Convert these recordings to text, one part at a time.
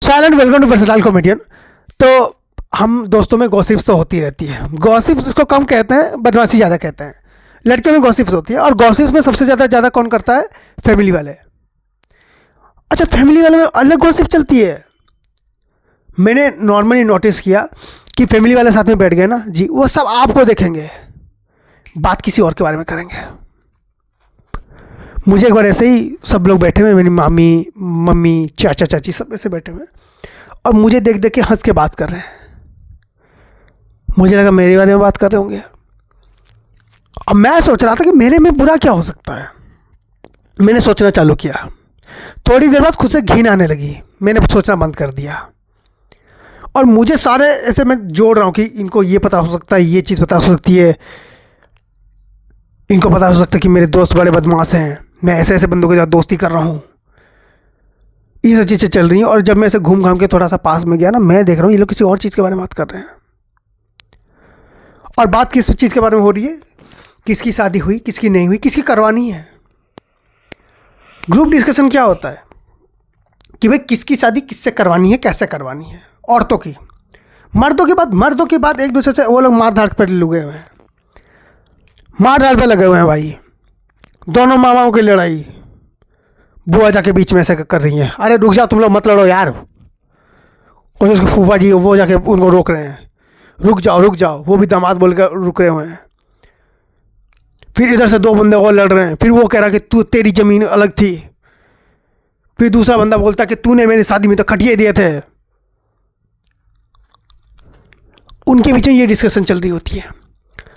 Hello and welcome to versatile comedian. तो हम दोस्तों में गॉसिप्स तो होती रहती है। गॉसिप्स इसको कम कहते हैं, बदमाशी ज़्यादा कहते हैं। लड़कियों में गॉसिप्स होती है और गॉसिप्स में सबसे ज़्यादा कौन करता है? फैमिली वाले। अच्छा, फैमिली वाले में अलग गॉसिप चलती है। मैंने नॉर्मली नोटिस किया कि फैमिली वाले साथ में बैठ गए ना जी, वो सब आपको देखेंगे, बात किसी और के बारे में करेंगे। मुझे एक बार ऐसे ही सब लोग बैठे हुए, मेरी मामी, मम्मी, चाचा, चाची सब ऐसे बैठे हुए और मुझे देख देख के हंस के बात कर रहे हैं। मुझे लगा मेरे बारे में बात कर रहे होंगे। अब मैं सोच रहा था कि मेरे में बुरा क्या हो सकता है। मैंने सोचना चालू किया। थोड़ी देर बाद खुद से घिन आने लगी। मैंने सोचना बंद कर दिया और मुझे सारे ऐसे मैं जोड़ रहा हूँ कि इनको ये पता हो सकता है, ये चीज़ पता हो सकती है, इनको पता हो सकता है कि मेरे दोस्त बड़े बदमाश हैं, मैं ऐसे ऐसे बंदों के साथ दोस्ती कर रहा हूँ। ये सब चीज़ें चल रही हैं और जब मैं ऐसे घूम घाम के थोड़ा सा पास में गया ना, मैं देख रहा हूँ ये लोग किसी और चीज़ के बारे में बात कर रहे हैं। और बात किस चीज़ के बारे में हो रही है? किसकी शादी हुई, किसकी नहीं हुई, किसकी करवानी है। ग्रुप डिस्कशन क्या होता है कि भाई किसकी शादी किससे करवानी है, कैसे करवानी है। औरतों की, मर्दों की बात एक दूसरे से वो लोग मार धाड़ पर लगे हुए हैं, मार धाड़ पे लगे हुए हैं भाई। दोनों मामाओं की लड़ाई, बुआ जाके बीच में ऐसे कर रही हैं, अरे रुक जाओ तुम लोग, मत लड़ो यार। और उसके फूफा जी वो जाके उनको रोक रहे हैं, रुक जाओ, वो भी दामाद बोल कर रुक रहे हुए हैं। फिर इधर से दो बंदे और लड़ रहे हैं, फिर वो कह रहा कि तू, तेरी ज़मीन अलग थी। फिर दूसरा बंदा बोलता कि तूने मेरी शादी में तो खटिए दिए थे। उनके बीच में ये डिस्कशन चल रही होती है।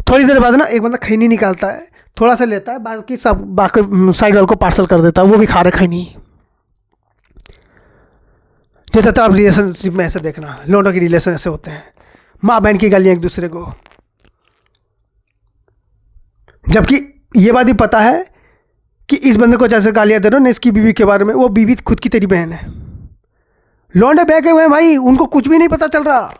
थोड़ी देर बाद ना एक बंदा खैनी निकालता है, थोड़ा सा लेता है, बाकी साइड वाले को पार्सल कर देता है, वो भी खा रहे खैनी। ज़्यादातर आप रिलेशनशिप में ऐसे देखना, लौंडों के रिलेशन ऐसे होते हैं, माँ बहन की गालियाँ एक दूसरे को। जबकि ये बात ही पता है कि इस बंदे को जैसे गालियाँ दे रहे हो ना इसकी बीवी के बारे में, वो बीवी खुद की तेरी बहन है। लौंडे बैठे हुए हैं भाई, उनको कुछ भी नहीं पता चल रहा।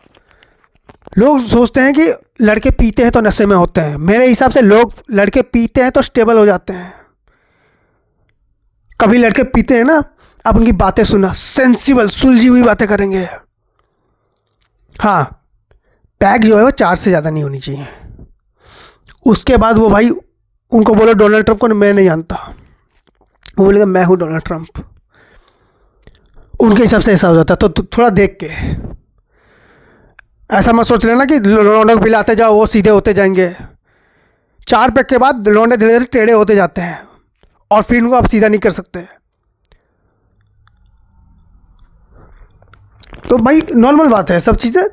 लोग सोचते हैं कि लड़के पीते हैं तो नशे में होते हैं। मेरे हिसाब से लोग लड़के पीते हैं तो स्टेबल हो जाते हैं। कभी लड़के पीते हैं ना, आप उनकी बातें सुना, सेंसिबल सुलझी हुई बातें करेंगे। हाँ, पैक जो है वो 4 से ज़्यादा नहीं होनी चाहिए। उसके बाद वो भाई उनको बोलो डोनाल्ड ट्रंप को, मैं नहीं जानता, वो बोलेगा मैं हूँ डोनाल्ड ट्रंप। उनके हिसाब से ऐसा हो जाता है। तो थोड़ा देख के, ऐसा मत सोच लेना कि लौंडे को पिलाते जाओ वो सीधे होते जाएंगे। 4 पैक के बाद लौंडे धीरे धीरे टेढ़े होते जाते हैं और फिर उनको आप सीधा नहीं कर सकते। तो भाई नॉर्मल बात है सब चीज़ें।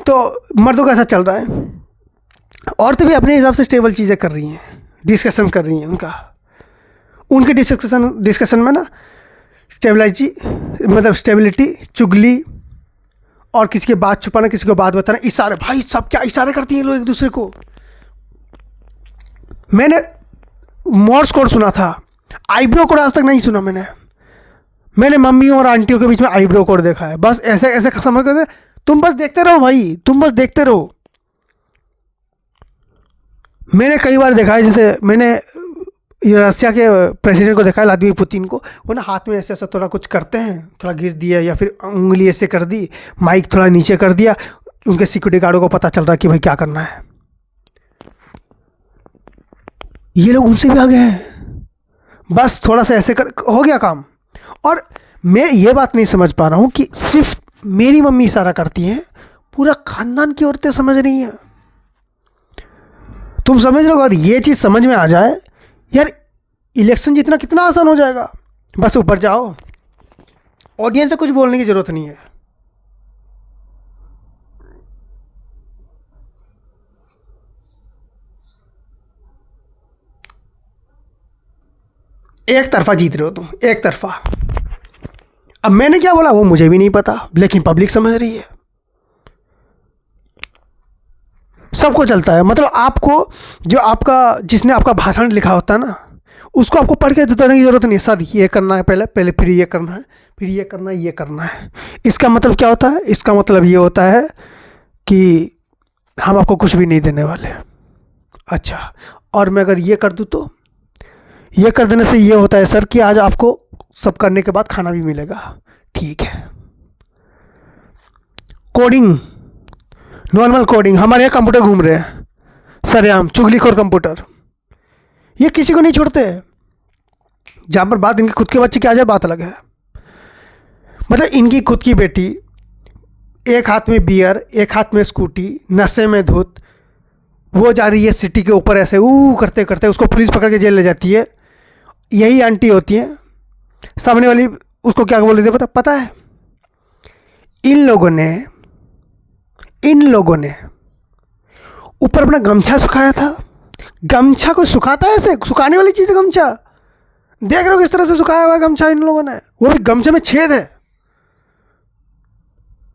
तो मर्दों का ऐसा चल रहा है, औरतें भी अपने हिसाब से स्टेबल चीज़ें कर रही हैं, डिस्कशन कर रही हैं। उनके डिस्कशन में ना स्टेबिलिटी, चुगली और किसी की बात छुपाना, किसी को बात बताना, इशारे। भाई सब क्या इशारे करती हैं लोग एक दूसरे को। मैंने मोर्स कोड सुना था, आईब्रो कोड आज तक नहीं सुना मैंने मम्मी और आंटियों के बीच में आईब्रो कोड देखा है। बस ऐसे ऐसे समझ कर तुम बस देखते रहो भाई, तुम बस देखते रहो। मैंने कई बार देखा है, जैसे मैंने रशिया के प्रेसिडेंट को देखा है, व्लादिमीर पुतिन को। वो ना हाथ में ऐसे ऐसा थोड़ा कुछ करते हैं, थोड़ा घिस दिया या फिर उंगली ऐसे कर दी, माइक थोड़ा नीचे कर दिया, उनके सिक्योरिटी गार्डों को पता चल रहा है कि भाई क्या करना है। ये लोग उनसे भी आगे हैं, बस थोड़ा सा ऐसे कर हो गया काम। और मैं ये बात नहीं समझ पा रहा हूँ कि सिर्फ मेरी मम्मी इशारा करती हैं, पूरा खानदान की औरतें समझ रही हैं। तुम समझ रहे हो? अगर ये चीज़ समझ में आ जाए यार, इलेक्शन जीतना कितना आसान हो जाएगा। बस ऊपर जाओ, ऑडियंस से कुछ बोलने की ज़रूरत नहीं है। एक तरफा जीत रहे हो तुम, एक तरफा। अब मैंने क्या बोला वो मुझे भी नहीं पता, लेकिन पब्लिक समझ रही है। सबको चलता है। मतलब आपको जो जिसने आपका भाषण लिखा होता है ना, उसको आपको पढ़ के बताने की ज़रूरत नहीं है। सर ये करना है पहले फिर ये करना है, फिर ये करना है, ये करना है। इसका मतलब क्या होता है? इसका मतलब ये होता है कि हम आपको कुछ भी नहीं देने वाले। अच्छा, और मैं अगर ये कर दूँ तो ये कर देने से ये होता है सर कि आज आपको सब करने के बाद खाना भी मिलेगा। ठीक है, कोडिंग, नॉर्मल कोडिंग, हमारे यहाँ कंप्यूटर घूम रहे हैं सरेआम, चुगलीखोर कंप्यूटर। ये किसी को नहीं छोड़ते। जहाँ पर बात इनके खुद के बच्चे की आ जाए बात अलग है। मतलब इनकी खुद की बेटी, एक हाथ में बियर, एक हाथ में स्कूटी, नशे में धुत, वो जा रही है सिटी के ऊपर ऐसे करते करते, उसको पुलिस पकड़ के जेल ले जाती है। यही आंटी होती है, सामने वाली उसको क्या बोल देती है पता है? इन लोगों ने ऊपर अपना गमछा सुखाया था। गमछा को सुखाता है ऐसे, सुखाने वाली चीज़ है गमछा। देख रहे हो किस तरह से सुखाया हुआ है गमछा इन लोगों ने, वो भी गमछे में छेद है।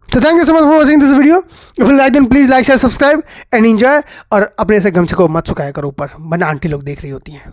तो thank you so much for watching this video. If you like then please like share subscribe and enjoy. और अपने से गमछे को मत सुखाया करो ऊपर, वरना आंटी लोग देख रही होती हैं।